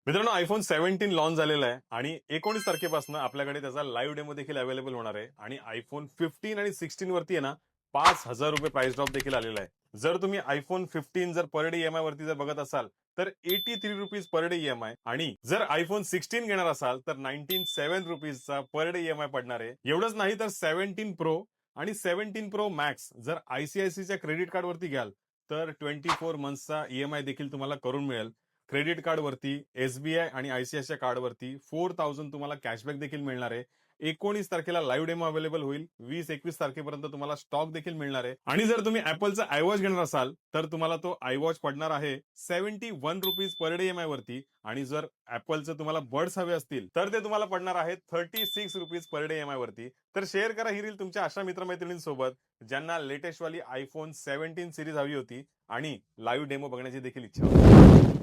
मित्रांनो, iPhone 17 launch झालेला आहे आणि 19 तारखेपासून आपल्याकडे त्याचा लाईव्ह डेमो देखील अवेलेबल होणार आहे. आणि आयफोन 15 आणि 16 वरती आहे ना, ₹5,000 प्राइस ड्रॉप देखील आलेला आहे. जर तुम्ही आयफोन 15 जर पर डे ईएमआय वरती जर बघत असाल तर ₹83 पर डे ईएमआय, आणि जर आयफोन 16 घेणार असाल तर ₹97 चा पर डे ईएमआय पडणार आहे. एवढंच नाही तर 17 प्रो आणि 17 प्रो मॅक्स जर आयसीआयसीच्या क्रेडिट कार्ड वरती घ्याल तर 24 मंथचा ईएमआय देखील तुम्हाला करून मिळेल. क्रेडिट कार्ड वरती, एसबीआय आणि आयसीआयसीआय कार्ड वरती 4000 तुम्हाला कॅशबॅक देखील मिळणार आहे. 19 तारखेला लाईव्ह डेमो अवेलेबल होईल. 20-21 तारखेपर्यंत तुम्हाला स्टॉक देखील मिळणार आहे. आणि जर तुम्ही ऍपलचा आयवॉच घेणार असाल तर तुम्हाला तो आयवॉच पडणार आहे ₹71 पर डे ईएमआय वरती. आणि जर ऍपलचं तुम्हाला बर्ड्स हवे असतील तर ते तुम्हाला पडणार आहेत ₹36 पर डे ईएमआय वरती. तर शेअर करा ही रील तुमच्या अशा मित्रमैत्रिणींसोबत ज्यांना लेटेस्ट वाली आयफोन 17 सिरीज हवी होती आणि लाईव्ह डेमो बघण्याची देखील इच्छा होती.